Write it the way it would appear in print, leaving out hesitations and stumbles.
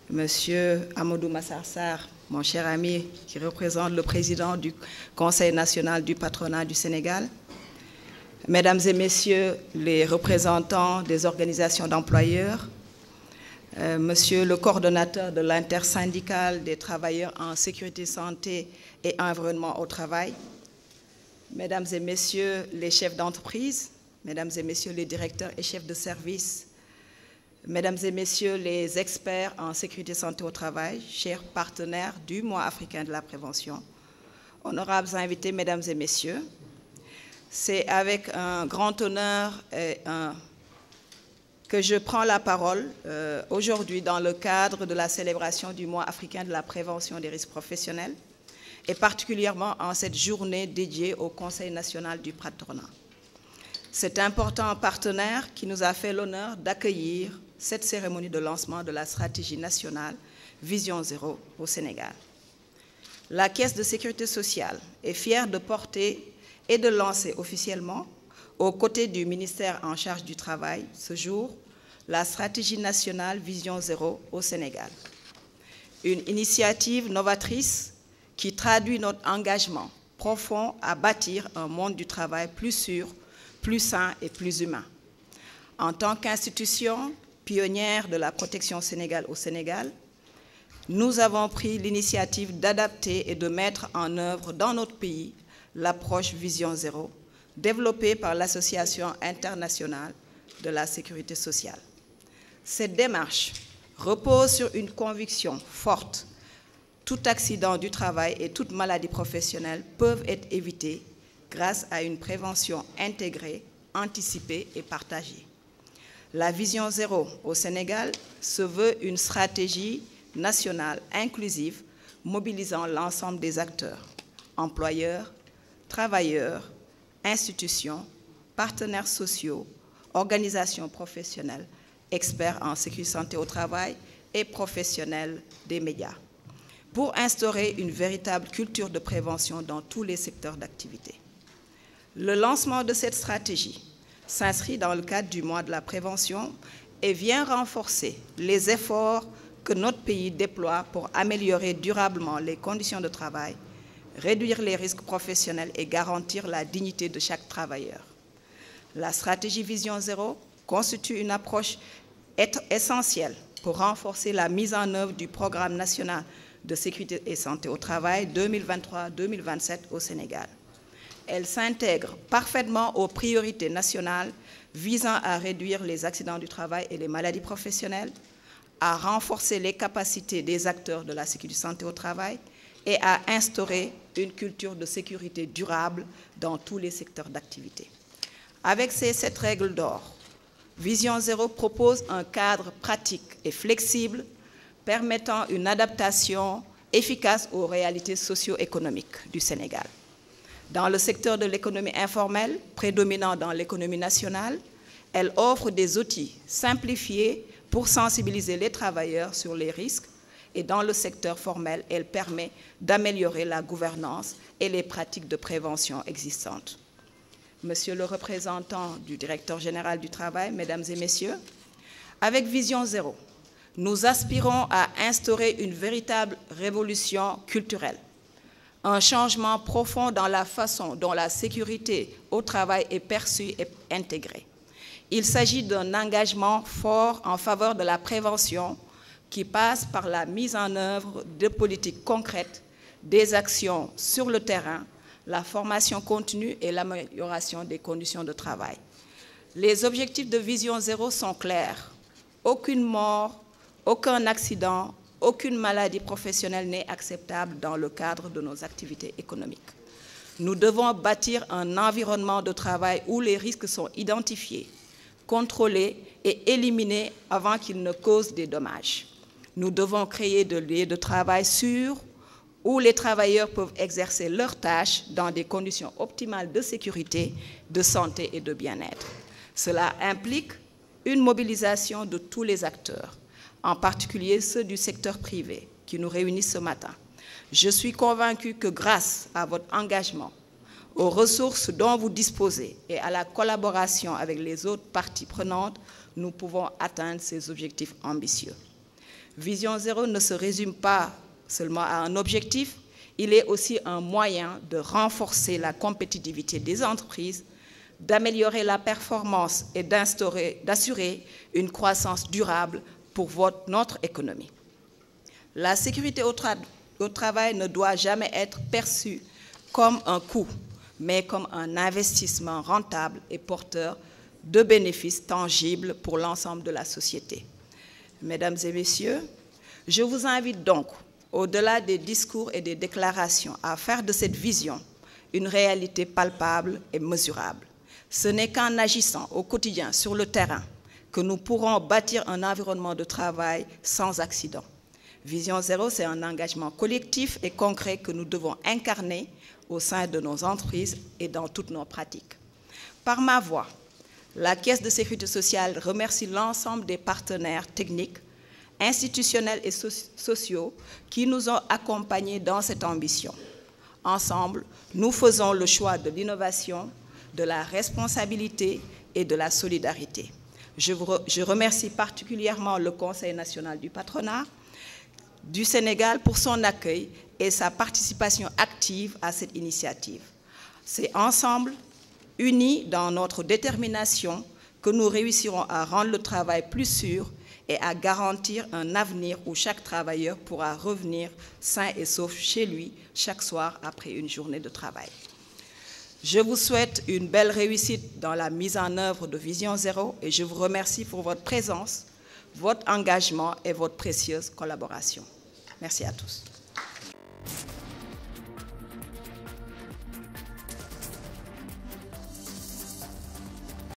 Monsieur Amadou Massar Sarr, mon cher ami qui représente le président du Conseil national du patronat du Sénégal, Mesdames et Messieurs les représentants des organisations d'employeurs, Monsieur le coordonnateur de l'intersyndicale des travailleurs en sécurité, santé et environnement au travail, Mesdames et Messieurs les chefs d'entreprise, Mesdames et Messieurs les directeurs et chefs de service, Mesdames et Messieurs les experts en sécurité, santé au travail, chers partenaires du mois africain de la prévention, honorables invités, Mesdames et Messieurs, c'est avec un grand honneur que je prends la parole aujourd'hui dans le cadre de la célébration du mois africain de la prévention des risques professionnels et particulièrement en cette journée dédiée au Conseil national du patronat. Cet important partenaire qui nous a fait l'honneur d'accueillir cette cérémonie de lancement de la stratégie nationale Vision Zéro au Sénégal. La Caisse de sécurité sociale est fière de porter et de lancer officiellement, aux côtés du ministère en charge du travail, ce jour, la stratégie nationale Vision Zéro au Sénégal. Une initiative novatrice qui traduit notre engagement profond à bâtir un monde du travail plus sûr, plus sain et plus humain. En tant qu'institution pionnière de la protection sénégale au Sénégal, nous avons pris l'initiative d'adapter et de mettre en œuvre dans notre pays l'approche Vision Zéro, développée par l'Association internationale de la sécurité sociale. Cette démarche repose sur une conviction forte. Tout accident du travail et toute maladie professionnelle peuvent être évités grâce à une prévention intégrée, anticipée et partagée. La Vision Zéro au Sénégal se veut une stratégie nationale inclusive mobilisant l'ensemble des acteurs, employeurs, travailleurs, institutions, partenaires sociaux, organisations professionnelles, experts en sécurité santé au travail et professionnels des médias, pour instaurer une véritable culture de prévention dans tous les secteurs d'activité. Le lancement de cette stratégie s'inscrit dans le cadre du mois de la prévention et vient renforcer les efforts que notre pays déploie pour améliorer durablement les conditions de travail, réduire les risques professionnels et garantir la dignité de chaque travailleur. La stratégie Vision Zéro constitue une approche essentielle pour renforcer la mise en œuvre du programme national de sécurité et santé au travail 2023-2027 au Sénégal. Elle s'intègre parfaitement aux priorités nationales visant à réduire les accidents du travail et les maladies professionnelles, à renforcer les capacités des acteurs de la sécurité santé au travail et à instaurer une culture de sécurité durable dans tous les secteurs d'activité. Avec ces 7 règles d'or, Vision Zéro propose un cadre pratique et flexible permettant une adaptation efficace aux réalités socio-économiques du Sénégal. Dans le secteur de l'économie informelle, prédominant dans l'économie nationale, elle offre des outils simplifiés pour sensibiliser les travailleurs sur les risques et dans le secteur formel, elle permet d'améliorer la gouvernance et les pratiques de prévention existantes. Monsieur le représentant du directeur général du travail, Mesdames et Messieurs, avec Vision Zéro, nous aspirons à instaurer une véritable révolution culturelle, un changement profond dans la façon dont la sécurité au travail est perçue et intégrée. Il s'agit d'un engagement fort en faveur de la prévention qui passe par la mise en œuvre de politiques concrètes, des actions sur le terrain, la formation continue et l'amélioration des conditions de travail. Les objectifs de Vision Zéro sont clairs. Aucune mort, aucun accident, aucune maladie professionnelle n'est acceptable dans le cadre de nos activités économiques. Nous devons bâtir un environnement de travail où les risques sont identifiés, contrôlés et éliminés avant qu'ils ne causent des dommages. Nous devons créer des lieux de travail sûrs où les travailleurs peuvent exercer leurs tâches dans des conditions optimales de sécurité, de santé et de bien-être. Cela implique une mobilisation de tous les acteurs, en particulier ceux du secteur privé qui nous réunissent ce matin. Je suis convaincue que grâce à votre engagement, aux ressources dont vous disposez et à la collaboration avec les autres parties prenantes, nous pouvons atteindre ces objectifs ambitieux. Vision Zéro ne se résume pas seulement à un objectif, il est aussi un moyen de renforcer la compétitivité des entreprises, d'améliorer la performance et d'assurer une croissance durable pour notre économie. La sécurité au travail ne doit jamais être perçue comme un coût, mais comme un investissement rentable et porteur de bénéfices tangibles pour l'ensemble de la société. Mesdames et messieurs, je vous invite donc, au-delà des discours et des déclarations, à faire de cette vision une réalité palpable et mesurable. Ce n'est qu'en agissant au quotidien sur le terrain que nous pourrons bâtir un environnement de travail sans accident. Vision Zéro, c'est un engagement collectif et concret que nous devons incarner au sein de nos entreprises et dans toutes nos pratiques. Par ma voix, la Caisse de sécurité sociale remercie l'ensemble des partenaires techniques, institutionnels et sociaux qui nous ont accompagnés dans cette ambition. Ensemble, nous faisons le choix de l'innovation, de la responsabilité et de la solidarité. Je remercie particulièrement le Conseil national du patronat du Sénégal pour son accueil et sa participation active à cette initiative. C'est ensemble, unis dans notre détermination, que nous réussirons à rendre le travail plus sûr et à garantir un avenir où chaque travailleur pourra revenir sain et sauf chez lui chaque soir après une journée de travail. Je vous souhaite une belle réussite dans la mise en œuvre de Vision Zéro et je vous remercie pour votre présence, votre engagement et votre précieuse collaboration. Merci à tous.